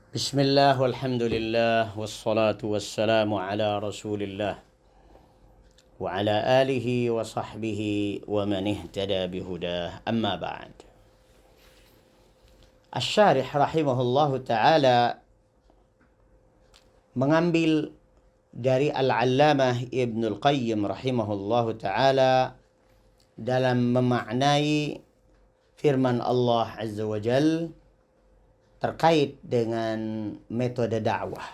Bismillah walhamdulillah wassalatu wassalamu ala rasulillah wa ala alihi wa sahbihi wa man ihtada bihudah amma ba'd. Asy-Syarih rahimahullahu ta'ala mengambil dari Al-Allamah Ibnul Qayyim rahimahullahu ta'ala dalam memaknai firman Allah Azza wa Jal terkait dengan metode dakwah.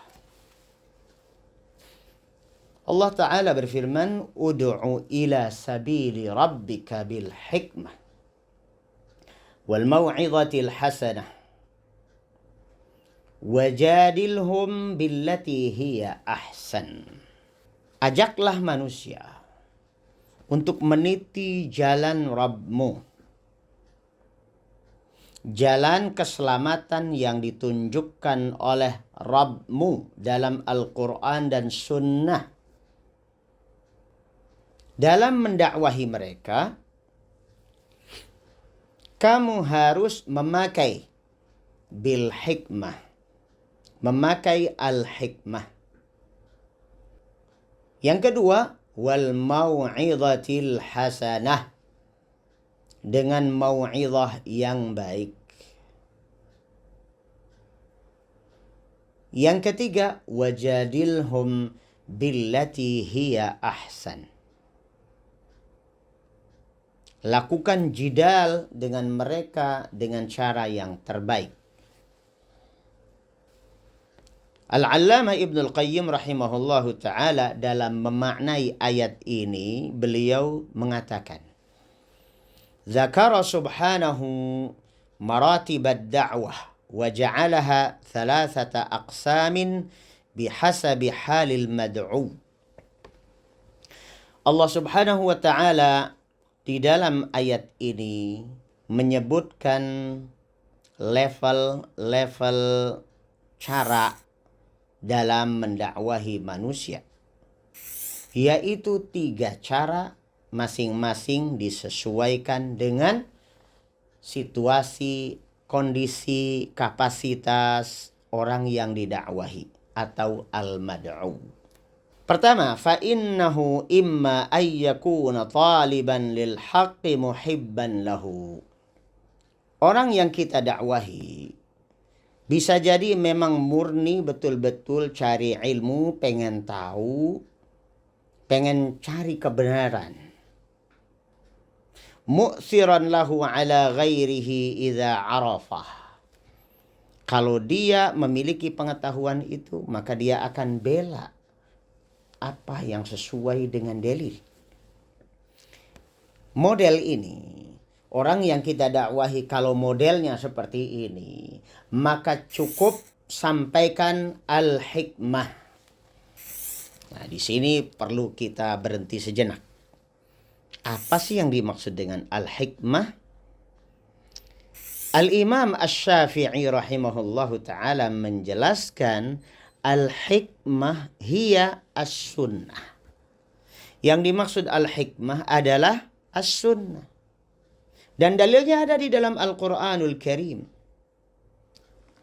Allah Ta'ala berfirman, Udu'u ila sabili rabbika bil hikmah wal maw'idhatil hasanah wajadilhum billati hiya ahsan. Ajaklah manusia untuk meniti jalan Rabbmu, jalan keselamatan yang ditunjukkan oleh Rabbmu dalam Al-Quran dan Sunnah. Dalam mendakwahi mereka, kamu harus memakai bil hikmah, memakai al-hikmah. Yang kedua, wal mau'idhatil hasanah, dengan mau'idhah yang baik. Yang ketiga, wajadilhum billati hiya ahsan. Lakukan jidal dengan mereka dengan cara yang terbaik. Al-Allamah Ibnul Qayyim rahimahullahu ta'ala dalam memaknai ayat ini, beliau mengatakan, Zakara subhanahu maratib ad-da'wah wa ja'alaha thalathata aqsamin bihasabi halil mad'u. Allah subhanahu wa ta'ala di dalam ayat ini menyebutkan level-level cara dalam mendakwahi manusia, yaitu 3 cara, masing-masing disesuaikan dengan situasi, kondisi, kapasitas orang yang didakwahi atau al-mad'u. Pertama, fa innahu imma ayyakuna taliban lil haqqi muhibban lahu. Orang yang kita dakwahi bisa jadi memang murni betul-betul cari ilmu, pengen tahu, pengen cari kebenaran. Mu'thiran lahu ala ghairihi idza arafah. Kalau dia memiliki pengetahuan itu, maka dia akan bela apa yang sesuai dengan dalil. Model ini, orang yang kita dakwahi kalau modelnya seperti ini, maka cukup sampaikan al-hikmah. Nah, di sini perlu kita berhenti sejenak. Apa sih yang dimaksud dengan al-hikmah? Al-Imam Asy-Syafi'i rahimahullahu ta'ala menjelaskan al-hikmah hiya as-sunnah. Yang dimaksud al-hikmah adalah as-sunnah. Dan dalilnya ada di dalam Al-Quranul Karim.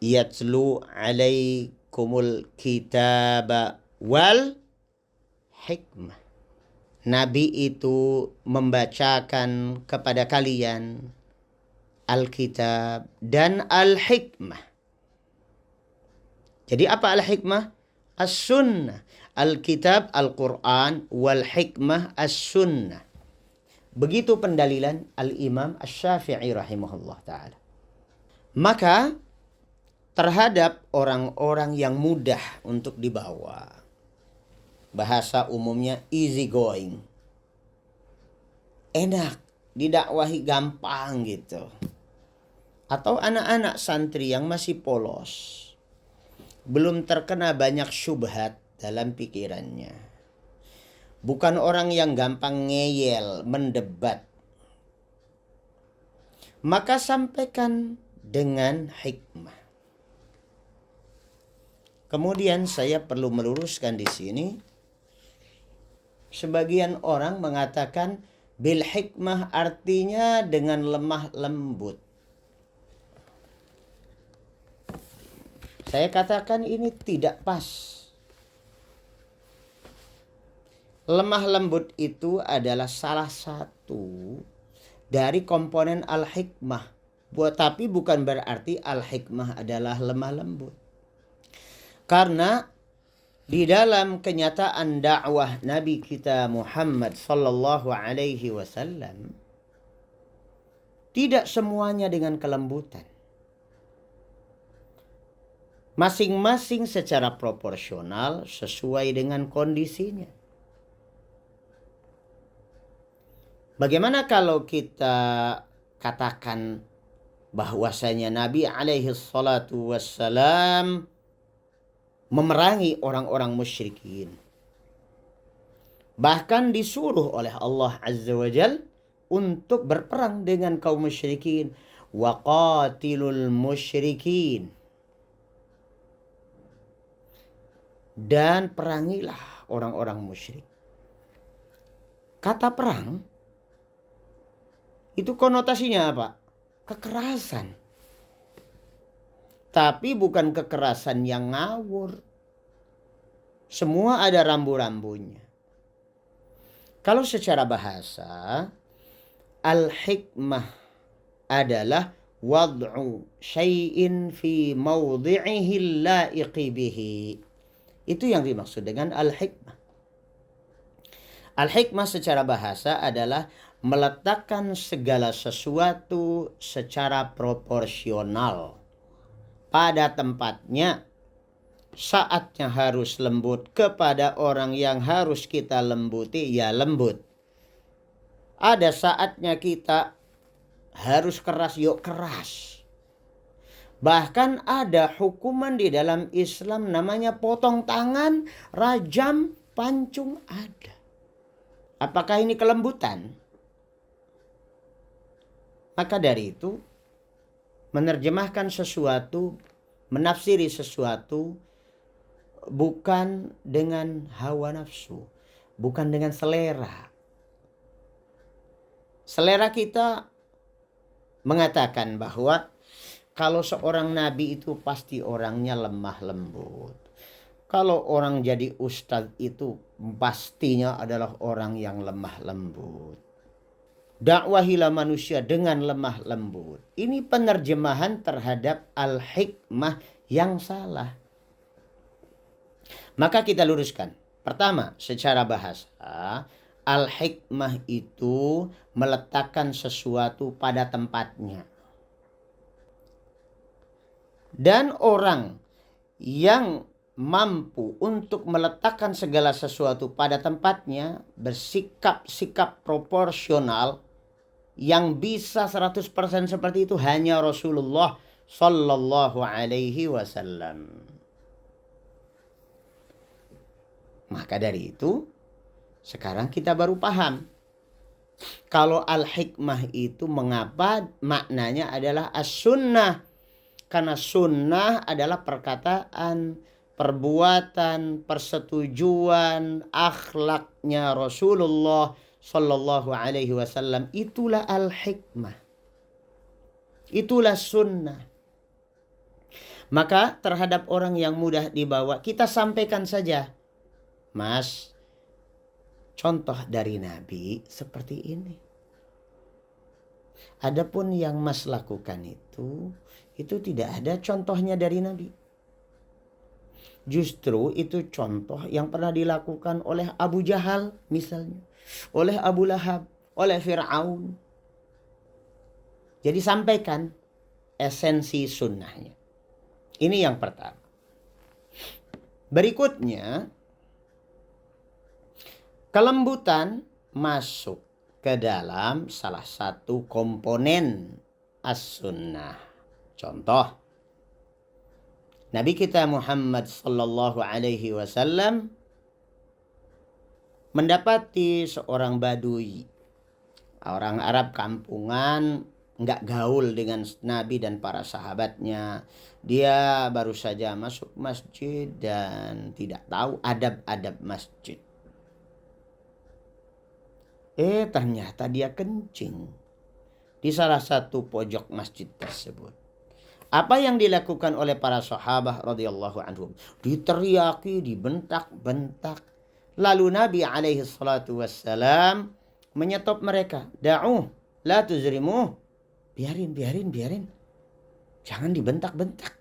Yatlu alaikumul kitaba wal hikmah. Nabi itu membacakan kepada kalian Alkitab dan Al-Hikmah. Jadi apa Al-Hikmah? As-Sunnah. Alkitab, Al-Quran, wal-Hikmah, As-Sunnah. Begitu pendalilan Al-Imam Asy-Syafi'i rahimahullah ta'ala. Maka terhadap orang-orang yang mudah untuk dibawa, bahasa umumnya easy going, enak, didakwahi gampang gitu. Atau anak-anak santri yang masih polos, belum terkena banyak syubhat dalam pikirannya. Bukan orang yang gampang ngeyel, mendebat. Maka sampaikan dengan hikmah. Kemudian saya perlu meluruskan di sini. Sebagian orang mengatakan bil hikmah artinya dengan lemah lembut. Saya katakan ini tidak pas. Lemah lembut itu adalah salah satu dari komponen al-hikmah. Tapi bukan berarti al-hikmah adalah lemah lembut. Karena di dalam kenyataan dakwah Nabi kita Muhammad sallallahu alaihi wasallam, tidak semuanya dengan kelembutan. Masing-masing secara proporsional sesuai dengan kondisinya. Bagaimana kalau kita katakan bahwasanya Nabi alaihi salatu wassalam memerangi orang-orang musyrikin. Bahkan disuruh oleh Allah Azza wa Jal untuk berperang dengan kaum musyrikin. Wa qatilul musyrikin. Dan perangilah orang-orang musyrik. Kata perang itu konotasinya apa? Kekerasan. Tapi bukan kekerasan yang ngawur. Semua ada rambu-rambunya. Kalau secara bahasa, al-hikmah adalah wad'u syai'in fi mawdi'ihi la'iqi bihi. Itu yang dimaksud dengan al-hikmah. Al-hikmah secara bahasa adalah meletakkan segala sesuatu secara proporsional pada tempatnya. Saatnya harus lembut kepada orang yang harus kita lembuti, ya lembut. Ada saatnya kita harus keras, yuk keras. Bahkan ada hukuman di dalam Islam namanya potong tangan, rajam, pancung ada. Apakah ini kelembutan? Maka dari itu, menerjemahkan sesuatu, menafsiri sesuatu bukan dengan hawa nafsu, bukan dengan selera. Selera kita mengatakan bahwa kalau seorang nabi itu pasti orangnya lemah lembut. Kalau orang jadi ustadz itu pastinya adalah orang yang lemah lembut. Dakwahilah manusia dengan lemah lembut. Ini penerjemahan terhadap al-hikmah yang salah. Maka kita luruskan. Pertama, secara bahasa, al-hikmah itu meletakkan sesuatu pada tempatnya. Dan orang yang mampu untuk meletakkan segala sesuatu pada tempatnya, bersikap-sikap proporsional, yang bisa 100% seperti itu hanya Rasulullah sallallahu alaihi wasallam. Maka dari itu, sekarang kita baru paham. Kalau al-hikmah itu mengapa maknanya adalah as-sunnah. Karena sunnah adalah perkataan, perbuatan, persetujuan, akhlaknya Rasulullah sallallahu alaihi wasallam. Itulah al-hikmah. Itulah sunnah. Maka terhadap orang yang mudah dibawa, kita sampaikan saja. Mas, contoh dari Nabi seperti ini. Adapun yang Mas lakukan itu tidak ada contohnya dari Nabi. Justru itu contoh yang pernah dilakukan oleh Abu Jahal misalnya, oleh Abu Lahab, oleh Fir'aun. Jadi sampaikan esensi sunnahnya. Ini yang pertama. Berikutnya, kelembutan masuk ke dalam salah satu komponen as-sunnah. Contoh, Nabi kita Muhammad sallallahu alaihi wasallam mendapati seorang badui, orang Arab kampungan, nggak gaul dengan Nabi dan para sahabatnya. Dia baru saja masuk masjid dan tidak tahu adab-adab masjid. Ternyata dia kencing di salah satu pojok masjid tersebut. Apa yang dilakukan oleh para sahabat radhiyallahu anhum? Diteriaki, dibentak-bentak. Lalu Nabi alaihi salatu wassalam menyetop mereka. Da'uh, la tuzrimuh. Biarin. Jangan dibentak-bentak.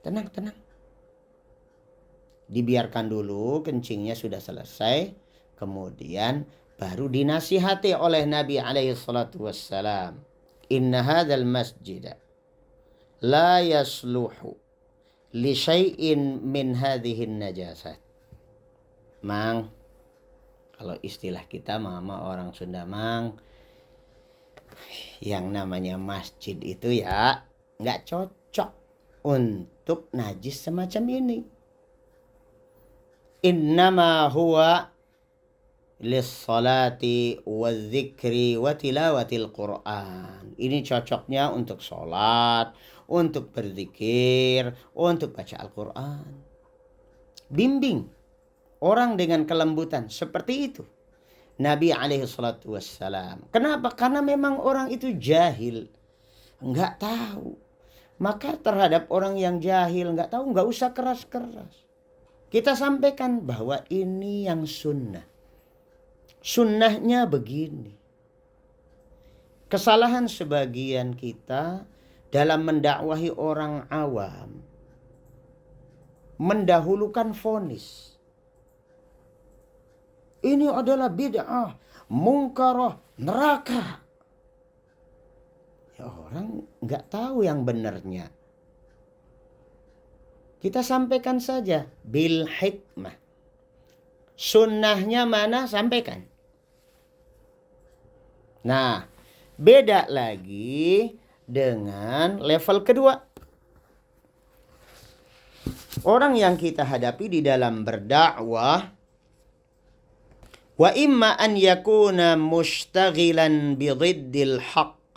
Tenang. Dibiarkan dulu kencingnya sudah selesai. Kemudian baru dinasihati oleh Nabi alaihi salatu wassalam. Inna hadzal masjid la yasluhu li syai'in min hadhihin najasat. Mang, kalau istilah kita mama orang Sunda, Mang, yang namanya masjid itu ya nggak cocok untuk najis semacam ini. Innama huwa lis-salati wadzikri wa tilawatil Qur'an. Ini cocoknya untuk sholat, untuk berzikir, untuk baca Al-Quran. Bimbing orang dengan kelembutan seperti itu Nabi alaihi salatu wassalam. Kenapa? Karena memang orang itu jahil, nggak tahu. Maka terhadap orang yang jahil, nggak tahu, nggak usah keras-keras. Kita sampaikan bahwa ini yang sunnah. Sunnahnya begini. Kesalahan sebagian kita dalam mendakwahi orang awam, mendahulukan vonis. Ini adalah bid'ah, mungkarah, neraka. Ya orang nggak tahu yang benarnya. Kita sampaikan saja bil hikmah. Sunnahnya mana, sampaikan. Nah, beda lagi dengan level kedua. Orang yang kita hadapi di dalam berdakwah, wa imma an yakuna mushtaghilan bi dhiddil haqq,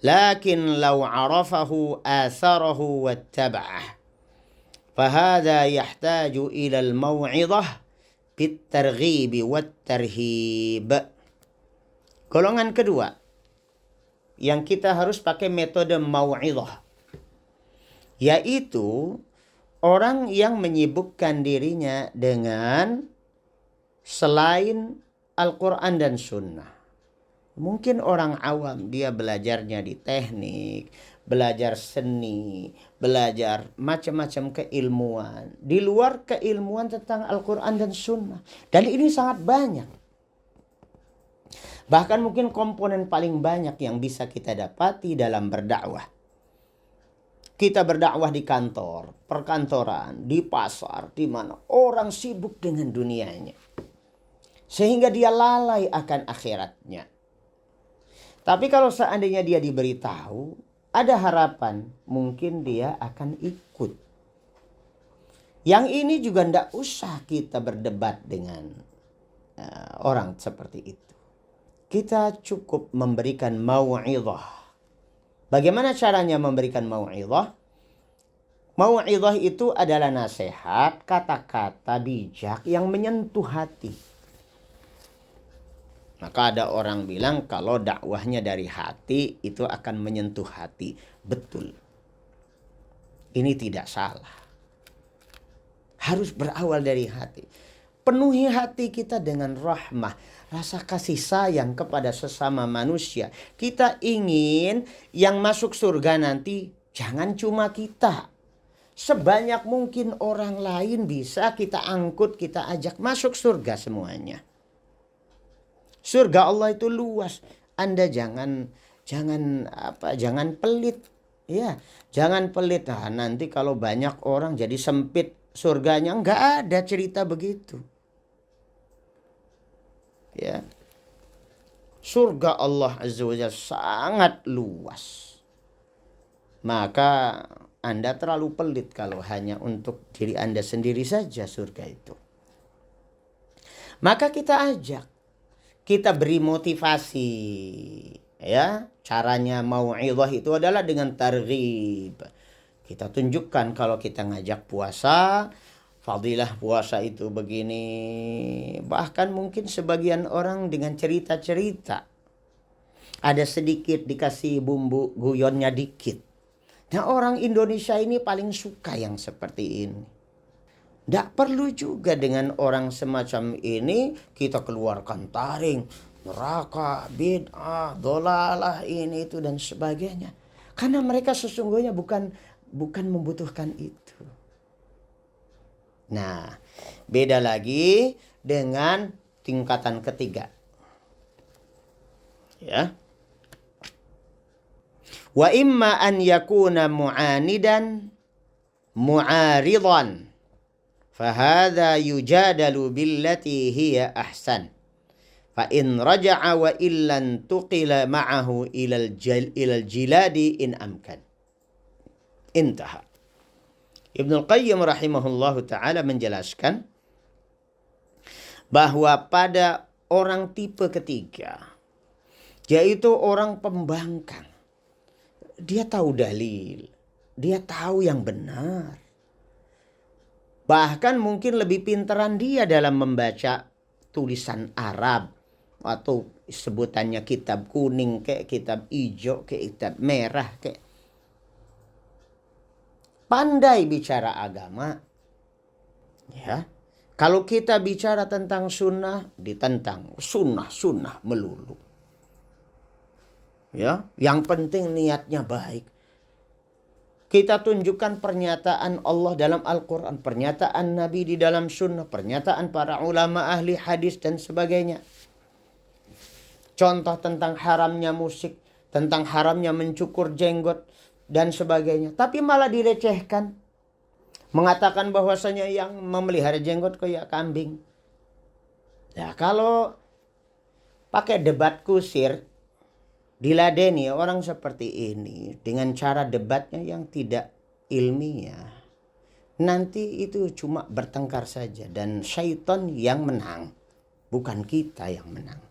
lakin law arafahu atharahu wattaba'ah, fahadha yahtaju ila al-maw'idhah bit targhib wat tarhib. Golongan kedua yang kita harus pakai metode mau'idhah, yaitu orang yang menyibukkan dirinya dengan selain Al-Quran dan Sunnah. Mungkin orang awam, dia belajarnya di teknik, belajar seni, belajar macam-macam keilmuan, di luar keilmuan tentang Al-Quran dan Sunnah. Dan ini sangat banyak. Bahkan mungkin komponen paling banyak yang bisa kita dapati dalam berdakwah. Kita berdakwah di kantor, perkantoran, di pasar, di mana orang sibuk dengan dunianya. Sehingga dia lalai akan akhiratnya. Tapi kalau seandainya dia diberitahu, ada harapan, mungkin dia akan ikut. Yang ini juga tidak usah kita berdebat dengan orang seperti itu. Kita cukup memberikan mau'idhah. Bagaimana caranya memberikan mau'idhah? Mau'idhah itu adalah nasihat, kata-kata bijak yang menyentuh hati. Maka ada orang bilang kalau dakwahnya dari hati itu akan menyentuh hati. Betul. Ini tidak salah. Harus berawal dari hati. Penuhi hati kita dengan rahmah, rasa kasih sayang kepada sesama manusia. Kita ingin yang masuk surga nanti jangan cuma kita. Sebanyak mungkin orang lain bisa kita angkut, kita ajak masuk surga semuanya. Surga Allah itu luas. Anda jangan pelit. Ya, jangan pelit. Nah, nanti kalau banyak orang jadi sempit surganya, enggak ada cerita begitu. Ya. Surga Allah Azza wa Jalla sangat luas. Maka Anda terlalu pelit kalau hanya untuk diri Anda sendiri saja surga itu. Maka kita ajak, kita beri motivasi. Ya, caranya mau'idhah itu adalah dengan targhib. Kita tunjukkan kalau kita ngajak puasa, fadilah puasa itu begini. Bahkan mungkin sebagian orang dengan cerita-cerita. Ada sedikit dikasih bumbu guyonnya dikit. Nah, orang Indonesia ini paling suka yang seperti ini. Tidak perlu juga dengan orang semacam ini kita keluarkan taring, neraka, bid'ah, dolalah, ini itu dan sebagainya. Karena mereka sesungguhnya bukan membutuhkan itu. Nah, beda lagi dengan tingkatan ketiga. Ya. Wa imma an yakuna mu'anidan mu'aridan. Fahadha yujadalu billati hiya ahsan. Fa in raja'a wa illan tuqila ma'ahu ilal jiladi in amkan. Intaha. Ibnu Qayyim rahimahullahu ta'ala menjelaskan bahwa pada orang tipe ketiga, yaitu orang pembangkang, dia tahu dalil, dia tahu yang benar. Bahkan mungkin lebih pintaran dia dalam membaca tulisan Arab atau sebutannya kitab kuning, kayak kitab hijau, kayak kitab merah, kayak pandai bicara agama. Ya. Kalau kita bicara tentang sunnah, ditentang sunnah melulu. Ya, yang penting niatnya baik. Kita tunjukkan pernyataan Allah dalam Al-Quran, pernyataan Nabi di dalam sunnah, pernyataan para ulama ahli hadis dan sebagainya. Contoh tentang haramnya musik, tentang haramnya mencukur jenggot dan sebagainya. Tapi malah dilecehkan. Mengatakan bahwasanya yang memelihara jenggot kayak kambing. Ya, kalau pakai debat kusir, diladeni orang seperti ini dengan cara debatnya yang tidak ilmiah, nanti itu cuma bertengkar saja dan syaitan yang menang, bukan kita yang menang.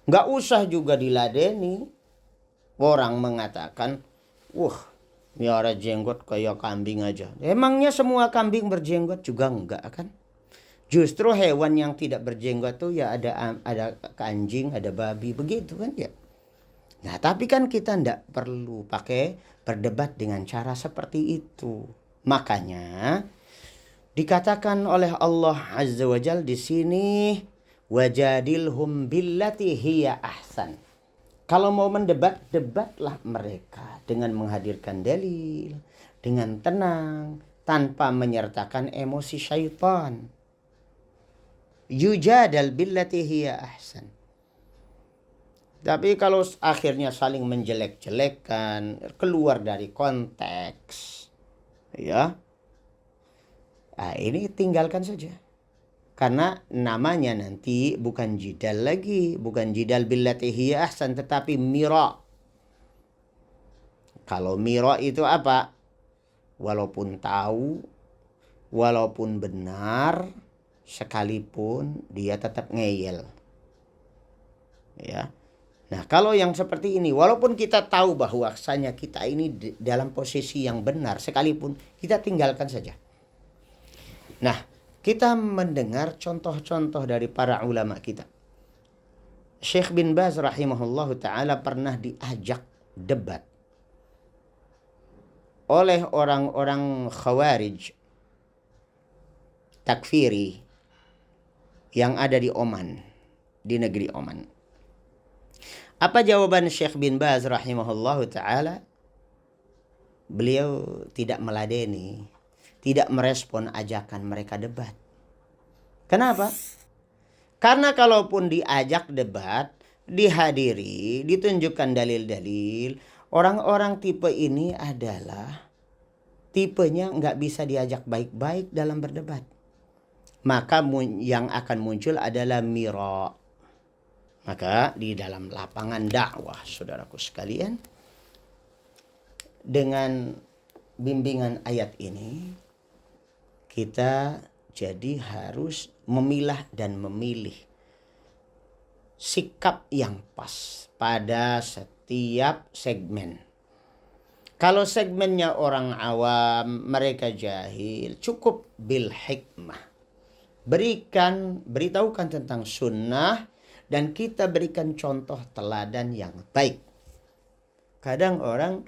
Nggak usah juga diladeni. Orang mengatakan, miara jenggot kayak kambing aja. Emangnya semua kambing berjenggot juga enggak kan? Justru hewan yang tidak berjenggot tuh ya ada anjing, ada babi, begitu kan ya. Nah, tapi kan kita enggak perlu pakai berdebat dengan cara seperti itu. Makanya dikatakan oleh Allah Azza wa Jalla di sini, wajadilhum billati hiya ahsan. Kalau mau mendebat, debatlah mereka dengan menghadirkan dalil, dengan tenang, tanpa menyertakan emosi syaitan. Yujadal billati hiya ahsan. Tapi kalau akhirnya saling menjelek-jelekkan, keluar dari konteks, ya, ini tinggalkan saja. Karena namanya nanti bukan jidal lagi, bukan jidal billati hiya ahsan, tetapi mira. Kalau mira itu apa? Walaupun tahu, walaupun benar, sekalipun dia tetap ngeyel. Ya. Nah, kalau yang seperti ini, walaupun kita tahu bahwasanya kita ini dalam posisi yang benar, sekalipun kita tinggalkan saja. Nah, kita mendengar contoh-contoh dari para ulama kita. Syekh bin Baz rahimahullahu ta'ala pernah diajak debat oleh orang-orang khawarij takfiri yang ada di Oman, di negeri Oman. Apa jawaban Syekh bin Baz rahimahullahu ta'ala? Beliau tidak meladeni, tidak merespon ajakan mereka debat. Kenapa? Karena kalaupun diajak debat, dihadiri, ditunjukkan dalil-dalil, orang-orang tipe ini adalah tipenya nggak bisa diajak baik-baik dalam berdebat. Maka yang akan muncul adalah mira. Maka di dalam lapangan dakwah, saudaraku sekalian, dengan bimbingan ayat ini, kita jadi harus memilah dan memilih sikap yang pas pada setiap segmen. Kalau segmennya orang awam, mereka jahil, cukup bil hikmah. Beritahukan tentang sunnah, dan kita berikan contoh teladan yang baik. Kadang orang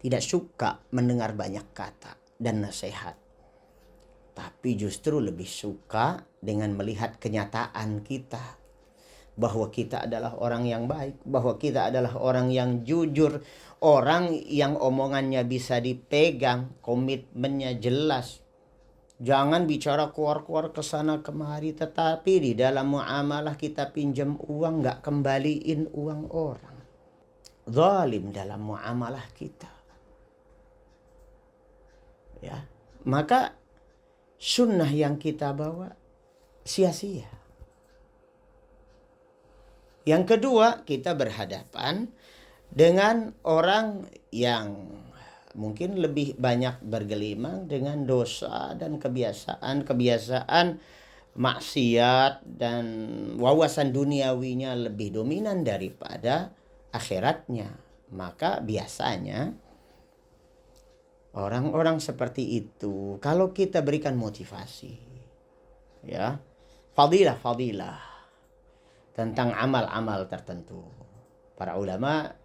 tidak suka mendengar banyak kata dan nasihat, tapi justru lebih suka dengan melihat kenyataan kita, bahwa kita adalah orang yang baik, bahwa kita adalah orang yang jujur, orang yang omongannya bisa dipegang, komitmennya jelas. Jangan bicara keluar-keluar ke sana kemari, tetapi di dalam muamalah kita pinjam uang nggak kembaliin uang orang. Zalim dalam muamalah kita. Ya, maka sunnah yang kita bawa sia-sia. Yang kedua, kita berhadapan dengan orang yang mungkin lebih banyak bergelimang dengan dosa dan kebiasaan maksiat, dan wawasan duniawinya lebih dominan daripada akhiratnya. Maka biasanya orang-orang seperti itu, kalau kita berikan motivasi, ya, fadilah tentang amal-amal tertentu, para ulama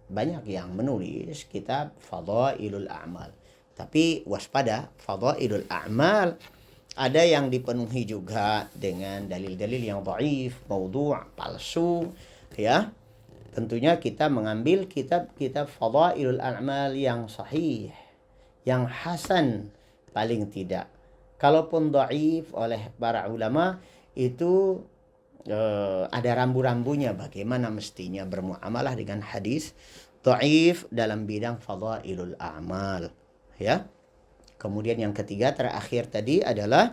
banyak yang menulis kitab Fadailul A'mal. Tapi waspada, Fadailul A'mal ada yang dipenuhi juga dengan dalil-dalil yang dhaif, maudhu', palsu, ya. Tentunya kita mengambil kitab-kitab Fadailul A'mal yang sahih, yang hasan paling tidak. Kalaupun dhaif oleh para ulama, itu ada rambu-rambunya bagaimana mestinya bermuamalah dengan hadis dhaif dalam bidang fadailul a'mal, ya. Kemudian yang ketiga terakhir tadi adalah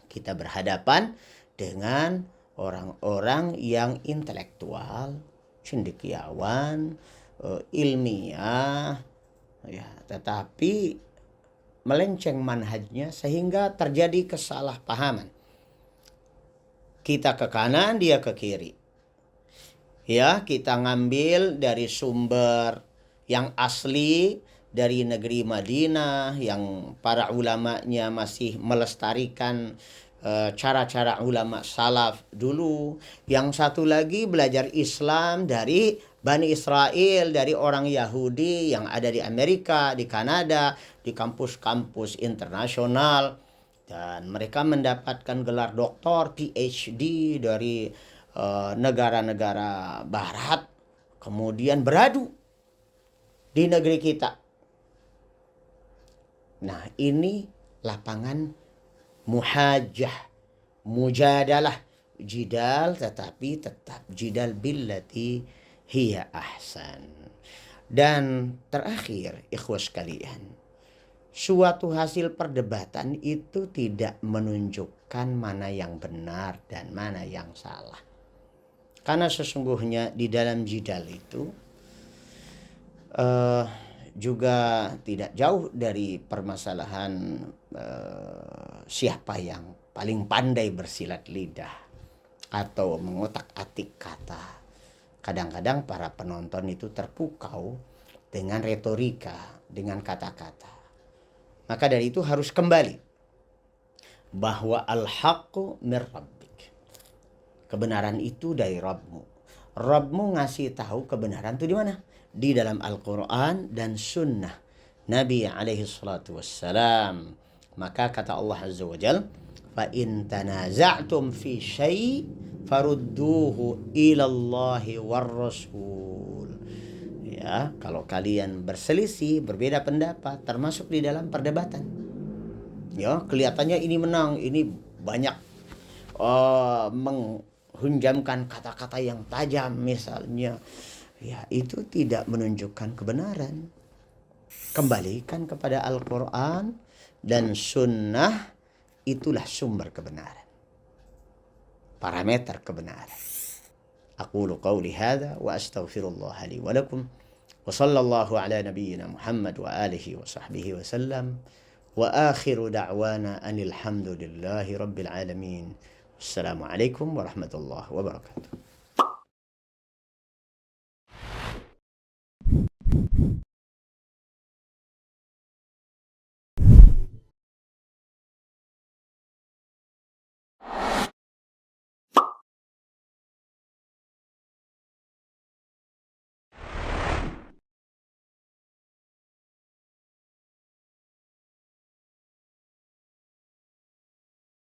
kita berhadapan dengan orang-orang yang intelektual, cendekiawan, ilmiah, ya, tetapi melenceng manhajnya sehingga terjadi kesalahpahaman. Kita ke kanan, dia ke kiri. Ya, kita ngambil dari sumber yang asli dari negeri Madinah, yang para ulamanya masih melestarikan cara-cara ulama salaf dulu. Yang satu lagi belajar Islam dari Bani Israel, dari orang Yahudi yang ada di Amerika, di Kanada, di kampus-kampus internasional. Dan mereka mendapatkan gelar doktor, PhD dari negara-negara barat. Kemudian beradu di negeri kita. Nah, ini lapangan muhajjah, mujadalah, jidal, tetapi tetap jidal billati hiya ahsan. Dan terakhir, ikhwas sekalian, suatu hasil perdebatan itu tidak menunjukkan mana yang benar dan mana yang salah. Karena sesungguhnya di dalam jidal itu juga tidak jauh dari permasalahan siapa yang paling pandai bersilat lidah atau mengotak-atik kata. Kadang-kadang para penonton itu terpukau dengan retorika, dengan kata-kata. Maka dari itu harus kembali bahwa al-haqqu mir rabbik. Kebenaran itu dari Rabbmu. Rabbmu ngasih tahu kebenaran itu di mana? Di dalam Al-Quran dan Sunnah Nabi alaihi salatu wassalam. Maka kata Allah Azza wa Jal, fa in tanaza'tum fi syai' farudduhu ilallahi war rasul. Ya, kalau kalian berselisih, berbeda pendapat, termasuk di dalam perdebatan, ya, kelihatannya ini menang, ini banyak menghunjamkan kata-kata yang tajam misalnya, ya, itu tidak menunjukkan kebenaran. Kembalikan kepada Al-Quran dan Sunnah, itulah sumber kebenaran, parameter kebenaran. Aqulu qawli hadha wa astaghfirullah li wa lakum. وصلى الله على نبينا محمد وآله وصحبه وسلم وآخر دعوانا أن الحمد لله رب العالمين. السلام عليكم ورحمة الله وبركاته.